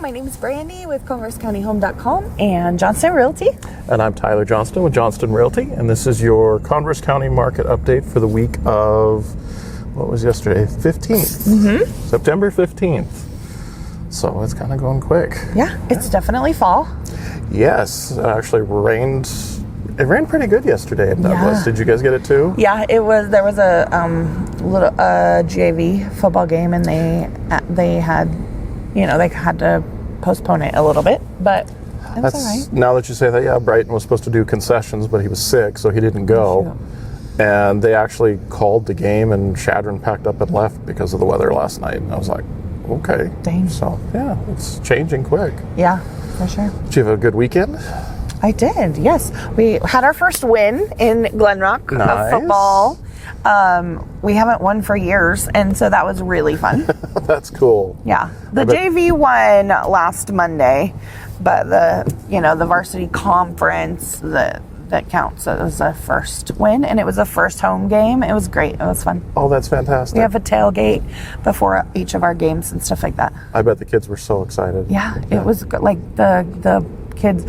My name is Brandi with ConverseCountyHome.com and Johnston Realty. And I'm Tyler Johnston with Johnston Realty, and this is your Converse County market update for the week of, what was yesterday? 15th. September 15th. So it's kind of going quick. Yeah, it's definitely fall. Yes, it actually rained. It rained pretty good yesterday in Douglas. Yeah. Did you guys get it too? Yeah, it was. There was a little GAV football game, and they had, they had to postpone it a little bit, but it was all right. Now that you say that, yeah, Brighton was supposed to do concessions, but he was sick, so he didn't go. And they actually called the game, and Shadron packed up and left because of the weather last night. And I was like, okay. Dang. So, yeah, it's changing quick. Yeah, for sure. Did you have a good weekend? I did, yes. We had our first win in Glenrock of football. We haven't won for years, and so that was really fun. That's cool. Yeah. The JV won last Monday, but the varsity conference that counts. So it was a first win, and it was a first home game. It was great. It was fun. Oh, that's fantastic. We have a tailgate before each of our games and stuff like that. I bet the kids were so excited. Yeah. It was good. Like the kids,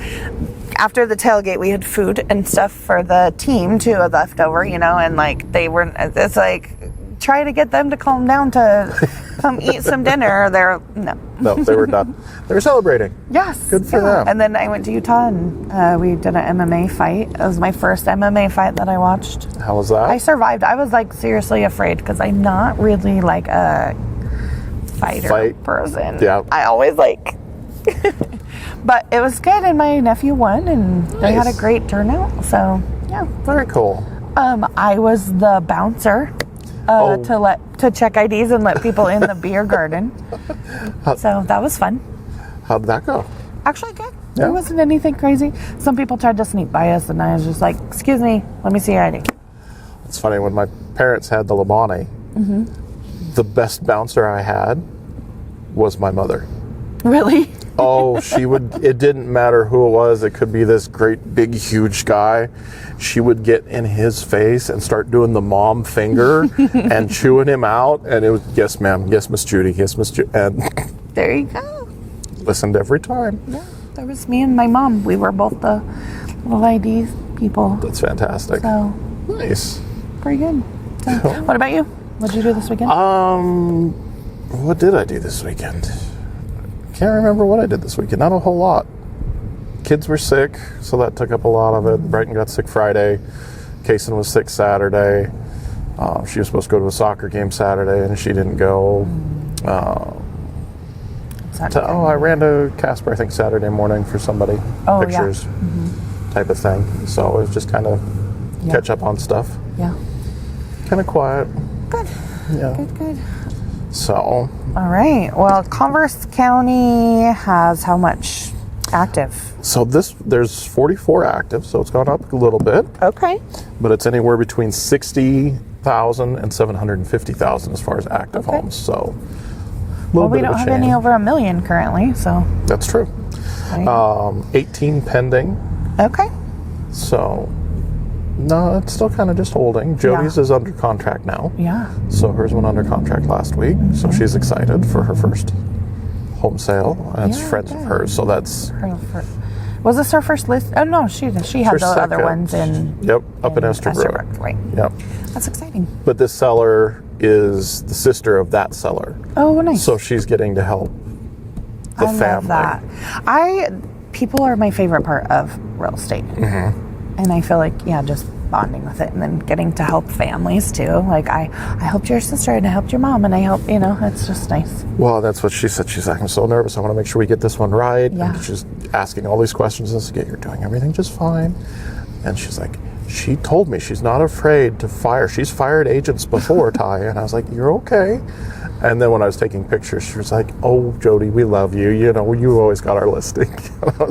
after the tailgate, we had food and stuff for the team too left over, and like it's like, try to get them to calm down to come eat some dinner. No, they were done. They were celebrating. Yes. Good for them. And then I went to Utah and we did an MMA fight. It was my first MMA fight that I watched. How was that? I survived. I was like seriously afraid because I'm not really like a fighter person. Yeah. I always like... But it was good, and my nephew won, and they had a great turnout. So yeah, very cool. I was the bouncer to check IDs and let people in the beer garden. So that was fun. How did that go? Actually, good. Yeah. There wasn't anything crazy. Some people tried to sneak by us, and I was just like, "Excuse me, let me see your ID." It's funny, when my parents had the Labonte, the best bouncer I had was my mother. Really? Oh, she would, it didn't matter who it was. It could be this great, big, huge guy. She would get in his face and start doing the mom finger and chewing him out. And it was, yes, ma'am. Yes, Miss Judy. Yes, Miss Judy. And there you go. Listened every time. Yeah, there was me and my mom. We were both the little ID people. That's fantastic. So nice. Pretty good. So, what about you? What did you do this weekend? What did I do this weekend? Can't remember what I did this weekend. Not a whole lot. Kids were sick, so that took up a lot of it. Brighton got sick Friday. Kaysen was sick Saturday. She was supposed to go to a soccer game Saturday, and she didn't go. I ran to Casper, I think, Saturday morning for somebody. Pictures type of thing. So it was just kind of catch up on stuff. Yeah. Kind of quiet. Good. Yeah. Good. So. All right. Well, Converse County has how much active? So there's 44 active, so it's gone up a little bit. Okay. But it's anywhere between 60,000 and 750,000 as far as active homes. So We don't have any over 1 million currently, so. That's true. Right. 18 pending. Okay. So. No, it's still kind of just holding. Jody's is under contract now. Yeah. So hers went under contract last week. So she's excited for her first home sale. And it's friends of hers. So that's... Was this her first list? Oh, no, she had the other ones in... Yep, up in Estabrook. Right. Yep. That's exciting. But this seller is the sister of that seller. Oh, nice. So she's getting to help the family. Love that. People are my favorite part of real estate. And I feel like, just bonding with it and then getting to help families too. Like I helped your sister and I helped your mom and I helped, it's just nice. Well, that's what she said. She's like, I'm so nervous. I want to make sure we get this one right. Yeah. And she's asking all these questions. And I said, you're doing everything just fine. And she's like, she told me she's not afraid to fire. She's fired agents before, Ty. And I was like, you're okay. And then when I was taking pictures, she was like, oh, Jody, we love you. You always got our listing.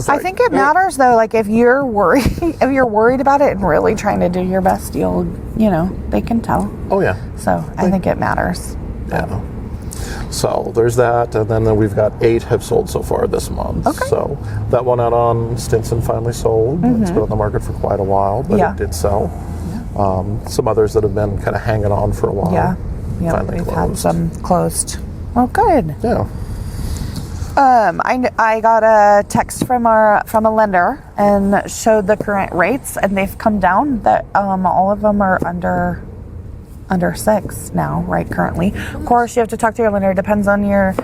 I think it matters, though. Like, if you're worried about it and really trying to do your best, they can tell. Oh, yeah. So I think it matters. Yeah. So there's that. And then we've got 8 have sold so far this month. Okay. So that one out on Stinson finally sold. It's been on the market for quite a while, but it did sell. Yeah. Some others that have been kind of hanging on for a while. Yeah, we've had some closed. Oh, good. Yeah. I got a text from a lender and showed the current rates, and they've come down. That all of them are under 6 now, right? Currently, of course, you have to talk to your lender. It depends on your,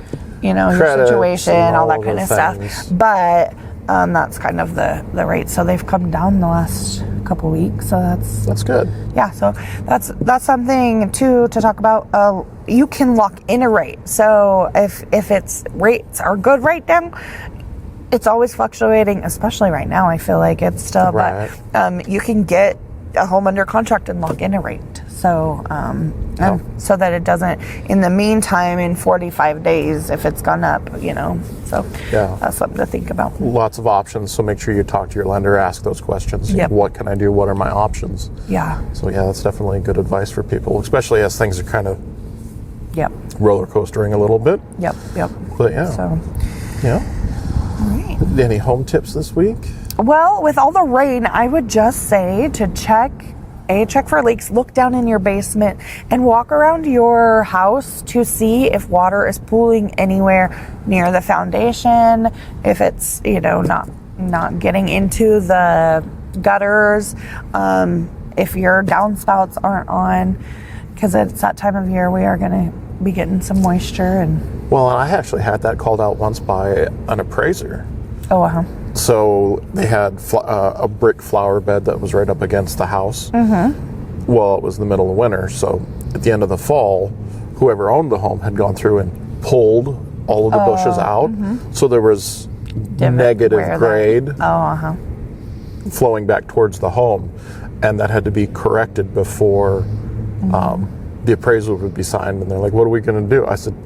your situation, all that kind of stuff. But that's kind of the rate. So they've come down the last couple weeks. So that's good. Yeah. So that's something to talk about. You can lock in a rate. So if it's rates are good right now, it's always fluctuating, especially right now. I feel like it's still, right. But you can get a home under contract and lock in a rate. So, so that it doesn't, in the meantime, in 45 days, if it's gone up, so that's something to think about. Lots of options. So make sure you talk to your lender, ask those questions. Yep. What can I do? What are my options? Yeah. So that's definitely good advice for people, especially as things are kind of roller coastering a little bit. Yep. But So. All right. Any home tips this week? Well, with all the rain, I would just say to check for leaks, look down in your basement, and walk around your house to see if water is pooling anywhere near the foundation, if it's, not getting into the gutters, if your downspouts aren't on, because it's that time of year we are going to be getting some moisture. Well, I actually had that called out once by an appraiser. Oh, uh-huh. So they had a brick flower bed that was right up against the house. Mm-hmm. Well, it was the middle of winter, so at the end of the fall, whoever owned the home had gone through and pulled all of the bushes out. Mm-hmm. So there was negative grade flowing back towards the home, and that had to be corrected before the appraisal would be signed. And they're like, what are we going to do? I said,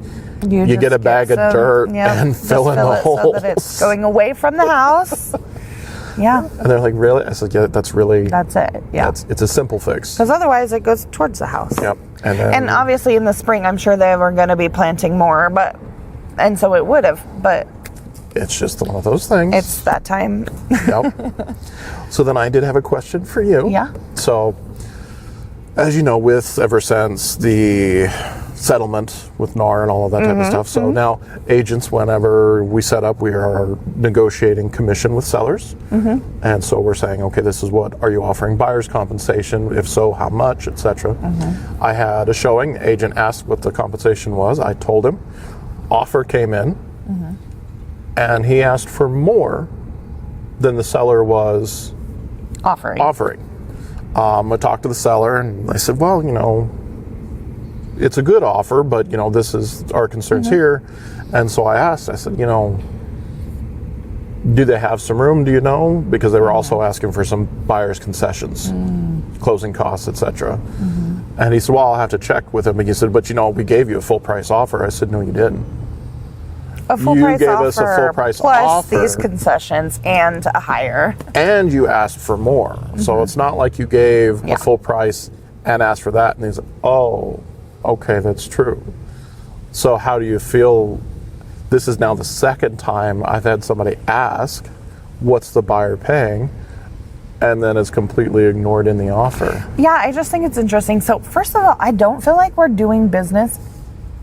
you get a bag of dirt and fill in the holes. So that it's going away from the house. Yeah. And they're like, really? I said, yeah, that's it. Yeah. It's a simple fix. Because otherwise it goes towards the house. Yep. And obviously in the spring, I'm sure they were going to be planting more, and so it would have, but. It's just one of those things. It's that time. Yep. So then I did have a question for you. Yeah. So, as you know, ever since the settlement with NAR and all of that type of stuff. So now agents, whenever we set up, we are negotiating commission with sellers. And so we're saying, okay, this is what, are you offering buyer's compensation? If so, how much, etc. I had a showing. The agent asked what the compensation was. I told him. Offer came in. And he asked for more than the seller was offering. I talked to the seller and I said, well, it's a good offer, but this is our concerns here. And so I said, do they have some room? Do you know? Because they were also asking for some buyer's concessions, closing costs, etc. And he said, well, I'll have to check with him. And he said, but we gave you a full price offer. I said, no, you didn't. A full price offer. You gave us a full price plus offer. These concessions and a higher. And you asked for more. So it's not like you gave a full price and asked for that. And he's like, oh, okay, that's true. So how do you feel? This is now the second time I've had somebody ask, what's the buyer paying? And then it's completely ignored in the offer. Yeah, I just think it's interesting. So first of all, I don't feel like we're doing business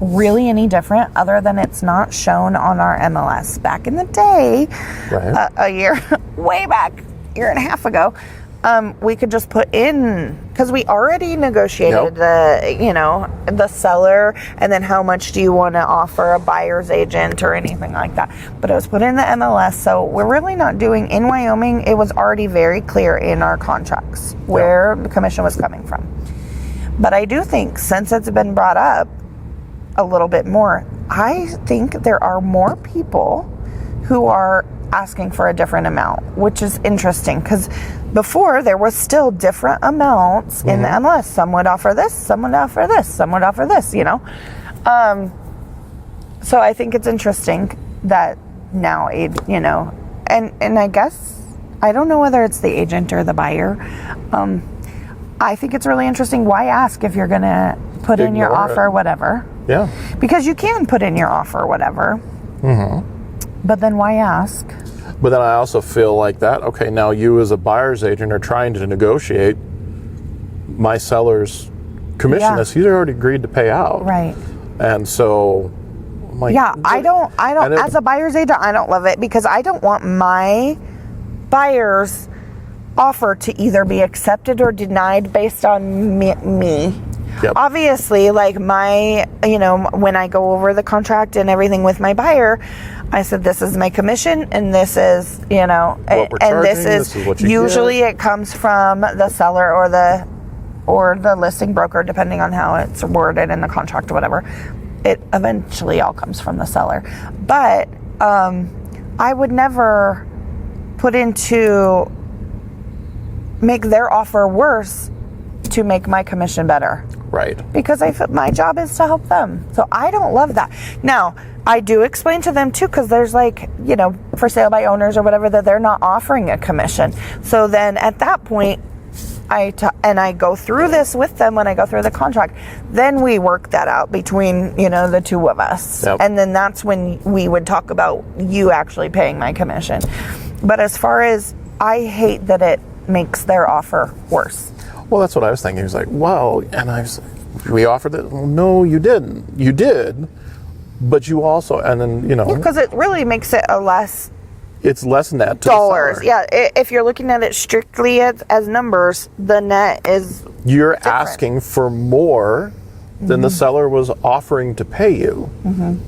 really any different other than it's not shown on our MLS. Back in the day, a year, way back, year and a half ago, we could just put in, because we already negotiated the seller, and then how much do you want to offer a buyer's agent or anything like that. But it was put in the MLS, so we're really not doing, in Wyoming, it was already very clear in our contracts where the commission was coming from. But I do think, since it's been brought up a little bit more, I think there are more people who are asking for a different amount, which is interesting, because before there was still different amounts in the MLS. Some would offer this, some would offer this, some would offer this, so I think it's interesting that now, and I guess, I don't know whether it's the agent or the buyer. I think it's really interesting. Why ask if you're going to put in your offer, whatever? Yeah. Because you can put in your offer, whatever. But then why ask? But then I also feel like that, okay, now you as a buyer's agent are trying to negotiate my seller's commission as he's already agreed to pay out. Right. And so like, yeah, I don't, as a buyer's agent, I don't love it because I don't want my buyer's offer to either be accepted or denied based on me. Yep. Obviously, like when I go over the contract and everything with my buyer, I said, this is my commission and this is, what we're and charging, this is what you usually get. it comes from the seller or the listing broker, depending on how it's worded in the contract or whatever. It eventually all comes from the seller. But I would never put into make their offer worse to make my commission better. Right. Because my job is to help them. So I don't love that. Now, I do explain to them too, because there's for sale by owners or whatever, that they're not offering a commission. So then at that point, I go through this with them when I go through the contract. Then we work that out between, the two of us. Yep. And then that's when we would talk about you actually paying my commission. But as far as, I hate that it makes their offer worse. Well, that's what I was thinking. He was like, well, and I was we offered it. Well, no, you didn't. You did, but you also, and then, because it really makes it it's less net to dollars. the seller. Yeah, if you're looking at it strictly as numbers, the net is you're different. Asking for more than the seller was offering to pay you.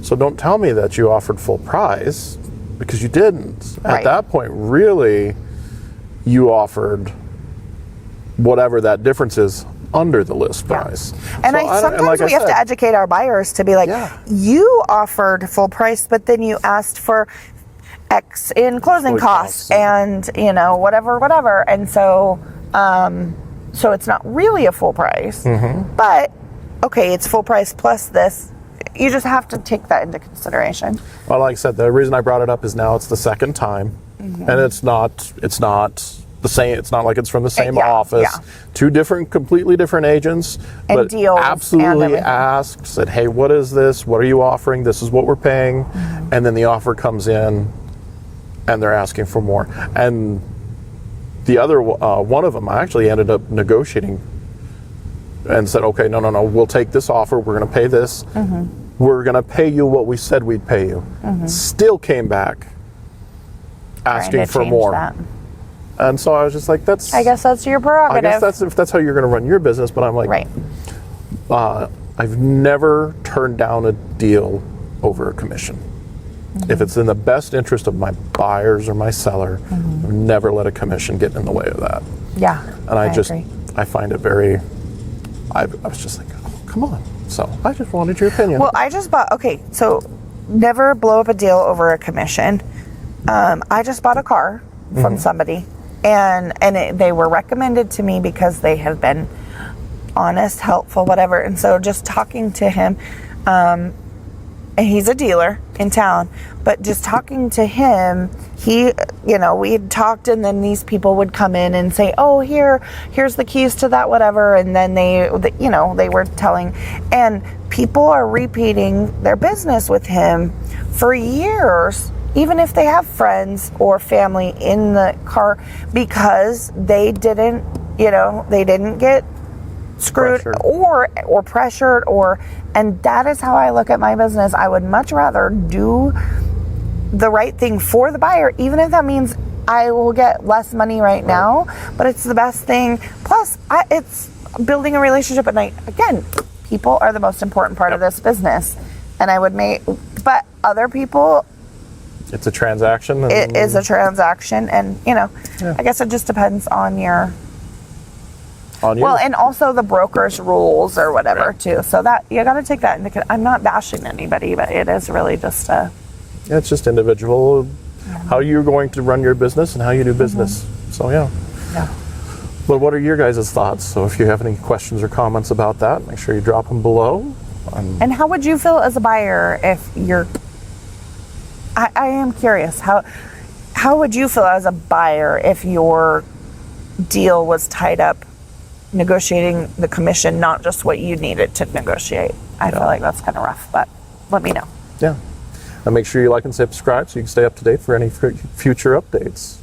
So don't tell me that you offered full price, because you didn't. Right. At that point, really, you offered whatever that difference is under the list price. And sometimes we have to educate our buyers to be like, you offered full price, but then you asked for X in closing costs and whatever. And so it's not really a full price, but okay, it's full price plus this. You just have to take that into consideration. Well, like I said, the reason I brought it up is now it's the second time, and it's not the same. It's not like it's from the same office. Two completely different agents, and but deals absolutely asked, said, hey, what is this? What are you offering? This is what we're paying. And then the offer comes in and they're asking for more. And the other one of them, I actually ended up negotiating and said, okay, no, we'll take this offer. We're going to pay this. We're going to pay you what we said we'd pay you. Still came back asking for more. That. And so I was just like, I guess that's your prerogative. I guess if that's how you're going to run your business. But I'm like, right. I've never turned down a deal over a commission. If it's in the best interest of my buyers or my seller, I've never let a commission get in the way of that. Yeah. And I agree. I find it very, I was just like, oh, come on. So I just wanted your opinion. Well, I just bought, so never blow up a deal over a commission. I just bought a car from somebody. And they were recommended to me because they have been honest, helpful, whatever. And so just talking to him, and he's a dealer in town, but just talking to him, we had talked, and then these people would come in and say, oh, here's the keys to that, whatever. And then they were telling, and people are repeating their business with him for years, even if they have friends or family in the car, because they didn't get screwed or pressured and that is how I look at my business. I would much rather do the right thing for the buyer, even if that means I will get less money right now, but it's the best thing. Plus, it's building a relationship at night. Again, people are the most important part of this business, and but other people, it's a transaction. It is a transaction, and I guess it just depends on you. Well, and also the broker's rules or whatever too. So that you got to take that into. I'm not bashing anybody, but it is really just it's just individual, how you're going to run your business and how you do business. So yeah. But what are your guys' thoughts? So if you have any questions or comments about that, make sure you drop them below. And how would you feel as a buyer if you're? I am curious. How would you feel as a buyer if your deal was tied up negotiating the commission, not just what you needed to negotiate? I feel like that's kind of rough, but let me know. Yeah. And make sure you like and subscribe so you can stay up to date for any future updates.